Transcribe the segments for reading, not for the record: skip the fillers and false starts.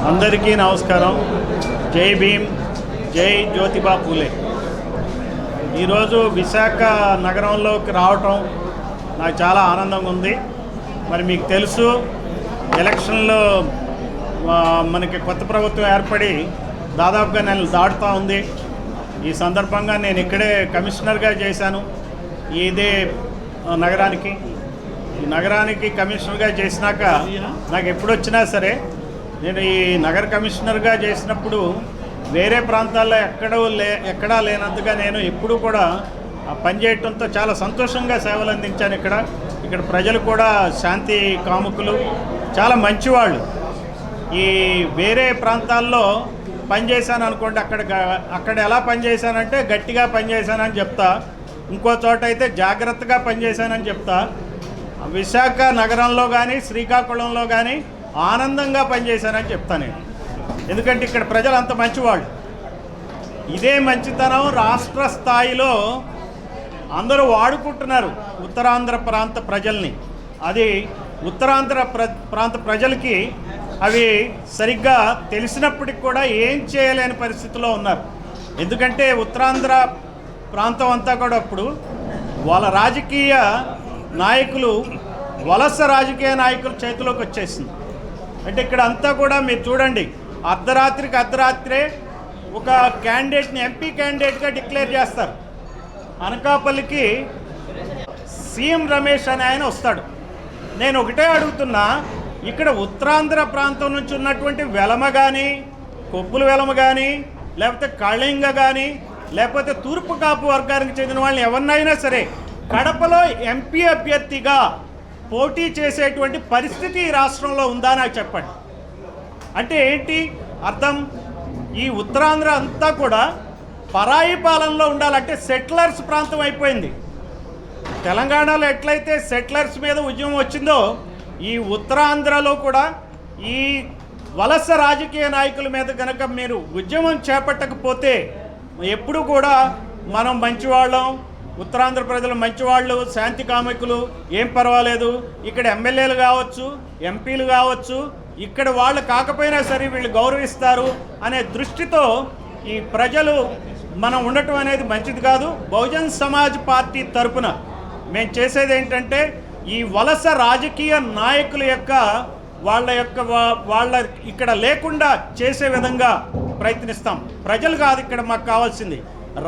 అందరికీ నమస్కారం. జై భీమ్, జై జ్యోతిబా పూలే. ఈరోజు విశాఖ నగరంలోకి రావటం నాకు చాలా ఆనందంగా ఉంది. మరి మీకు తెలుసు, ఎలక్షన్లో మనకి కొత్త ప్రభుత్వం ఏర్పడి దాదాపుగా నెలలు దాటుతూ ఉంది. ఈ సందర్భంగా నేను ఇక్కడే కమిషనర్గా చేశాను. ఇదే నగరానికి కమిషనర్గా చేసినాక నాకు ఎప్పుడు వచ్చినా సరే, నేను ఈ నగర కమిషనర్గా చేసినప్పుడు వేరే ప్రాంతాల్లో ఎక్కడా లేనంతగా నేను ఎప్పుడూ కూడా పనిచేయటంతో చాలా సంతోషంగా సేవలు అందించాను. ఇక్కడ ప్రజలు కూడా శాంతి కాముకులు, చాలా మంచివాళ్ళు. ఈ వేరే ప్రాంతాల్లో పనిచేశాను అనుకోండి, అక్కడ ఎలా పనిచేశానంటే గట్టిగా పనిచేశానని చెప్తా, ఇంకో చోట అయితే జాగ్రత్తగా పనిచేశానని చెప్తా. విశాఖ నగరంలో కానీ శ్రీకాకుళంలో కానీ ఆనందంగా పనిచేశానని చెప్తాను నేను. ఎందుకంటే ఇక్కడ ప్రజలు అంత మంచివాళ్ళు. ఇదే మంచితనం రాష్ట్ర స్థాయిలో అందరూ వాడుకుంటున్నారు ఉత్తరాంధ్ర ప్రాంత ప్రజల్ని. అది ఉత్తరాంధ్ర ప్రాంత ప్రజలకి అవి సరిగ్గా తెలిసినప్పటికి కూడా ఏం చేయలేని పరిస్థితిలో ఉన్నారు. ఎందుకంటే ఉత్తరాంధ్ర ప్రాంతం అంతా కూడా అప్పుడు వాళ్ళ రాజకీయ నాయకులు, వలస రాజకీయ నాయకుల చేతిలోకి వచ్చేసింది. అంటే ఇక్కడ అంతా కూడా మీరు చూడండి, అర్ధరాత్రే ఒక క్యాండిడేట్ని ఎంపీ క్యాండిడేట్గా డిక్లేర్ చేస్తారు. అనకాపల్లికి సీఎం రమేష్ అనే ఆయన వస్తాడు. నేను ఒకటే అడుగుతున్నా, ఇక్కడ ఉత్తరాంధ్ర ప్రాంతం నుంచి ఉన్నటువంటి వెలమ కానీ, కొప్పుల వెలమ కానీ, లేకపోతే కళింగ కానీ, లేకపోతే తూర్పు కాపు వర్గానికి చెందిన వాళ్ళని ఎవరినైనా సరే కడపలో ఎంపీ అభ్యర్థిగా పోటీ చేసేటువంటి పరిస్థితి ఈ రాష్ట్రంలో ఉందా నాకు చెప్పండి. అంటే ఏంటి అర్థం? ఈ ఉత్తరాంధ్ర అంతా కూడా పరాయి పాలనలో ఉండాలంటే సెటిలర్స్ ప్రాంతం అయిపోయింది. తెలంగాణలో ఎట్లయితే సెటిలర్స్ మీద ఉద్యమం వచ్చిందో, ఈ ఉత్తరాంధ్రలో కూడా ఈ వలస రాజకీయ నాయకుల మీద కనుక మీరు ఉద్యమం చేపట్టకపోతే ఎప్పుడు కూడా మనం మంచివాళ్ళం, ఉత్తరాంధ్ర ప్రజలు మంచివాళ్ళు, శాంతి కాముకులు, ఏం పర్వాలేదు, ఇక్కడ ఎమ్మెల్యేలు కావచ్చు, ఎంపీలు కావచ్చు, ఇక్కడ వాళ్ళు కాకపోయినా సరే వీళ్ళు గౌరవిస్తారు అనే దృష్టితో ఈ ప్రజలు మనం ఉండటం అనేది మంచిది కాదు. బహుజన్ సమాజ్ పార్టీ తరపున మేము చేసేది ఏంటంటే, ఈ వలస రాజకీయ నాయకుల యొక్క వాళ్ళ ఇక్కడ లేకుండా చేసే విధంగా ప్రయత్నిస్తాం. ప్రజలు కాదు ఇక్కడ మాకు కావాల్సింది,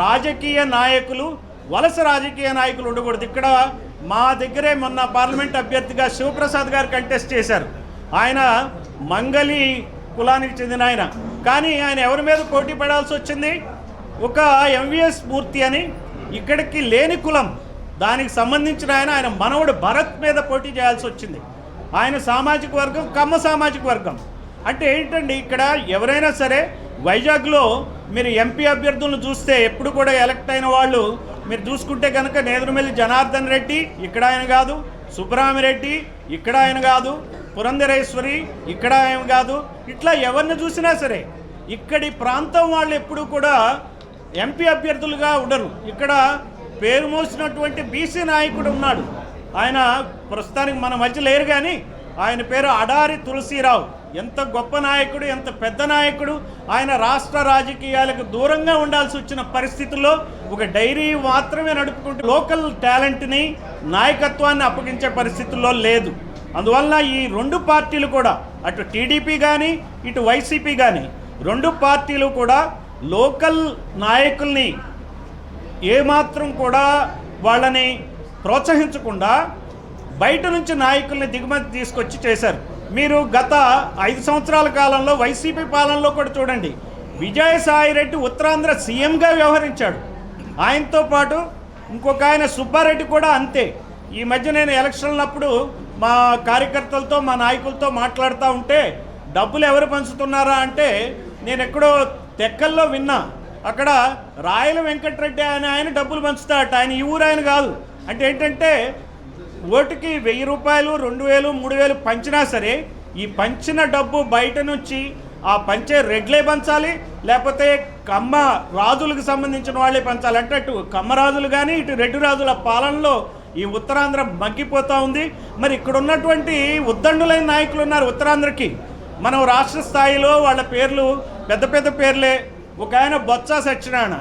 రాజకీయ నాయకులు, వలస రాజకీయ నాయకులు ఉండకూడదు. ఇక్కడ మా దగ్గరే మొన్న పార్లమెంట్ అభ్యర్థిగా శివప్రసాద్ గారు కంటెస్ట్ చేశారు. ఆయన మంగళి కులానికి చెందిన ఆయన, కానీ ఆయన ఎవరి మీద పోటీ పడాల్సి వచ్చింది? ఒక ఎంవిఎస్ మూర్తి అని ఇక్కడికి లేని కులం, దానికి సంబంధించిన ఆయన మనవడు భరత్ మీద పోటీ చేయాల్సి వచ్చింది. ఆయన సామాజిక వర్గం కమ్మ సామాజిక వర్గం. అంటే ఏంటండి, ఇక్కడ ఎవరైనా సరే వైజాగ్లో మీరు ఎంపీ అభ్యర్థులను చూస్తే ఎప్పుడు కూడా ఎలక్ట్ అయిన వాళ్ళు మీరు చూసుకుంటే కనుక నేదురుమల్లి జనార్దన్ రెడ్డి ఇక్కడ ఆయన కాదు, సుబ్రహ్మరెడ్డి ఇక్కడ ఆయన కాదు, పురంధరేశ్వరి ఇక్కడ ఆయన కాదు, ఇట్లా ఎవరిని చూసినా సరే ఇక్కడి ప్రాంతం వాళ్ళు ఎప్పుడు కూడా ఎంపీ అభ్యర్థులుగా ఉండరు. ఇక్కడ పేరు మోసినటువంటి బీసీ నాయకుడు ఉన్నాడు, ఆయన ప్రస్తుతానికి మన మధ్య లేరు, కానీ ఆయన పేరు అడారి తులసీరావు. ఎంత గొప్ప నాయకుడు, ఎంత పెద్ద నాయకుడు. ఆయన రాష్ట్ర రాజకీయాలకు దూరంగా ఉండాల్సి వచ్చిన పరిస్థితుల్లో ఒక డైరీ మాత్రమే నడుపుకుంటూ లోకల్ టాలెంట్ని, నాయకత్వాన్ని అప్పగించే పరిస్థితుల్లో లేదు. అందువల్ల ఈ రెండు పార్టీలు కూడా, అటు టీడీపీ కానీ ఇటు వైసీపీ కానీ, రెండు పార్టీలు కూడా లోకల్ నాయకుల్ని ఏమాత్రం కూడా వాళ్ళని ప్రోత్సహించకుండా బయట నుంచి నాయకుల్ని దిగుమతి తీసుకొచ్చి చేశారు. మీరు గత 5 సంవత్సరాల కాలంలో వైసీపీ పాలనలో కూడా చూడండి, విజయసాయిరెడ్డి ఉత్తరాంధ్ర సీఎంగా వ్యవహరించాడు. ఆయనతో పాటు ఇంకొక ఆయన సుబ్బారెడ్డి కూడా అంతే. ఈ మధ్య నేను ఎలక్షన్లప్పుడు మా కార్యకర్తలతో, మా నాయకులతో మాట్లాడుతూ ఉంటే, డబ్బులు ఎవరు పంచుతున్నారా అంటే నేను ఎక్కడో తెక్కల్లో విన్నా. అక్కడ రాయల వెంకటరెడ్డి అనే ఆయన డబ్బులు పంచుతాడట. ఆయన ఈ ఊరు ఆయన కాదు. అంటే ఏంటంటే, ఓటుకి 1000 రూపాయలు, 2000, 3000 పంచినా సరే ఈ పంచిన డబ్బు బయట నుంచి ఆ పంచే రెడ్లే పంచాలి, లేకపోతే కమ్మ రాజులకు సంబంధించిన వాళ్ళే పంచాలి. అంటే అటు కమ్మ రాజులు కానీ ఇటు రెడ్డి రాజుల పాలనలో ఈ ఉత్తరాంధ్ర మగ్గిపోతూ ఉంది. మరి ఇక్కడ ఉన్నటువంటి ఉద్దండులైన నాయకులు ఉన్నారు ఉత్తరాంధ్రకి, మనం రాష్ట్ర స్థాయిలో వాళ్ళ పేర్లు పెద్ద పెద్ద పేర్లే. ఒక ఆయన బొత్స సత్యనారాయణ,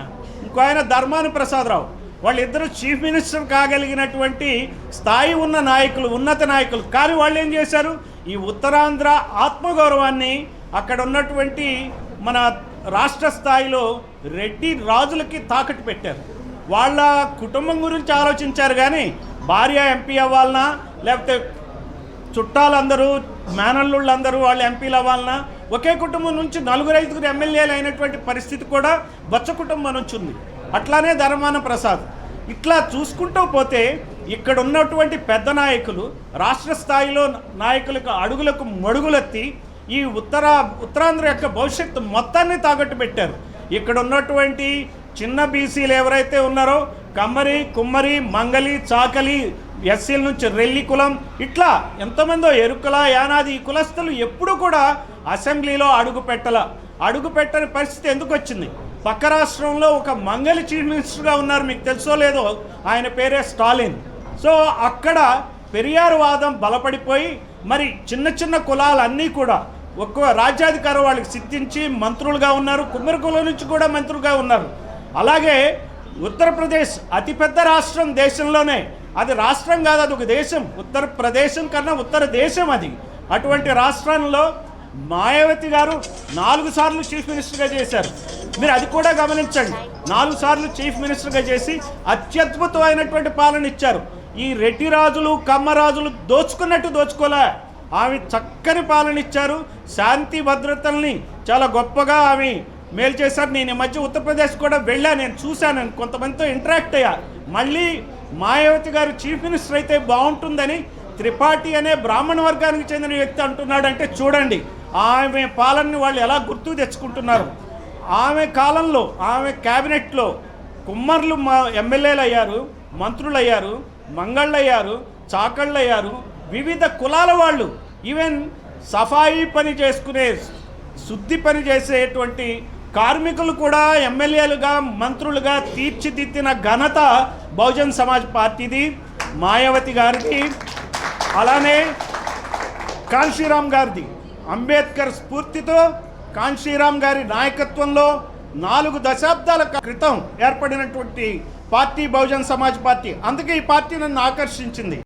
ఇంకో ఆయన ధర్మాన ప్రసాదరావు. వాళ్ళిద్దరూ చీఫ్ మినిస్టర్ కాగలిగినటువంటి స్థాయి ఉన్న నాయకులు, ఉన్నత నాయకులు. కానీ వాళ్ళు ఏం చేశారు? ఈ ఉత్తరాంధ్ర ఆత్మగౌరవాన్ని అక్కడ ఉన్నటువంటి మన రాష్ట్ర స్థాయిలో రెడ్డి రాజులకి తాకట్టు పెట్టారు. వాళ్ళ కుటుంబం గురించి ఆలోచించారు, కానీ భార్య ఎంపీ అవ్వాలన్నా, లేకపోతే చుట్టాలందరూ మేనల్లుళ్ళందరూ వాళ్ళు ఎంపీలు అవ్వాలన్నా, ఒకే కుటుంబం నుంచి 4-5 ఎమ్మెల్యేలు అయినటువంటి పరిస్థితి కూడా బొత్స కుటుంబం నుంచి ఉంది. అట్లానే ధర్మాన ప్రసాద్. ఇట్లా చూసుకుంటూ పోతే ఇక్కడ ఉన్నటువంటి పెద్ద నాయకులు రాష్ట్ర స్థాయిలో నాయకులకు అడుగులకు మడుగులెత్తి ఈ ఉత్తరాంధ్ర యొక్క భవిష్యత్తు మొత్తాన్ని తాకట్టు పెట్టారు. ఇక్కడ ఉన్నటువంటి చిన్న బీసీలు ఎవరైతే ఉన్నారో, కమ్మరి, కుమ్మరి, మంగలి, చాకలి, ఎస్సీల నుంచి రెల్లి కులం, ఇట్లా ఎంతమందో ఎరుకల, యానాది ఈ కులస్తులు ఎప్పుడు కూడా అసెంబ్లీలో అడుగు పెట్టని పరిస్థితి ఎందుకు వచ్చింది? పక్క రాష్ట్రంలో ఒక మంగలి చీఫ్ మినిస్టర్గా ఉన్నారు, మీకు తెలుసో లేదో, ఆయన పేరే స్టాలిన్. సో అక్కడ పెరియార్ వాదం బలపడిపోయి మరి చిన్న చిన్న కులాలన్నీ కూడా ఒక్క రాజ్యాధికారం వాళ్ళకి సిద్ధించి మంత్రులుగా ఉన్నారు. కుమ్మరి కులం నుంచి కూడా మంత్రులుగా ఉన్నారు. అలాగే ఉత్తరప్రదేశ్ అతిపెద్ద రాష్ట్రం దేశంలోనే, అది రాష్ట్రం కాదు, అది ఒక దేశం. ఉత్తరప్రదేశం కన్నా ఉత్తర దేశం అది. అటువంటి రాష్ట్రంలో మాయావతి గారు 4 సార్లు చీఫ్ మినిస్టర్గా చేశారు. మీరు అది కూడా గమనించండి. 4 సార్లు చీఫ్ మినిస్టర్గా చేసి అత్యద్భుతమైనటువంటి పాలన ఇచ్చారు. ఈ రెడ్డి రాజులు, కమ్మ రాజులు దోచుకున్నట్టు దోచుకోలే. ఆమె చక్కని పాలన ఇచ్చారు. శాంతి భద్రతల్ని చాలా గొప్పగా ఆమె మేలు చేశారు. నేను ఈ మధ్య ఉత్తరప్రదేశ్ కూడా వెళ్ళా, నేను చూశాను, కొంతమందితో ఇంటరాక్ట్ అయ్యా. మళ్ళీ మాయావతి గారు చీఫ్ మినిస్టర్ అయితే బాగుంటుందని త్రిపాఠి అనే బ్రాహ్మణ వర్గానికి చెందిన వ్యక్తి అంటున్నాడంటే చూడండి ఆమె పాలనని వాళ్ళు ఎలా గుర్తు తెచ్చుకుంటున్నారు. ఆమె కాలంలో, ఆమె క్యాబినెట్లో కుమ్మర్లు ఎమ్మెల్యేలు అయ్యారు, మంత్రులు అయ్యారు, మంగళ్ళు అయ్యారు, చాకళ్ళు అయ్యారు, వివిధ కులాల వాళ్ళు, ఈవెన్ సఫాయి పని చేసుకునే, శుద్ధి పని చేసేటువంటి కార్మికులు కూడా ఎమ్మెల్యేలుగా, మంత్రులుగా తీర్చిదిద్దిన ఘనత బహుజన్ సమాజ్ పార్టీది, మాయావతి గారిది. అలానే కాన్షీరామ్ గారిది. అంబేద్కర్ స్ఫూర్తితో కాన్షీరామ్ గారి నాయకత్వంలో 4 దశాబ్దాల క్రితం ఏర్పడినటువంటి పార్టీ బహుజన్ సమాజ్ పార్టీ. అందుకే ఈ పార్టీ నన్ను ఆకర్షించింది.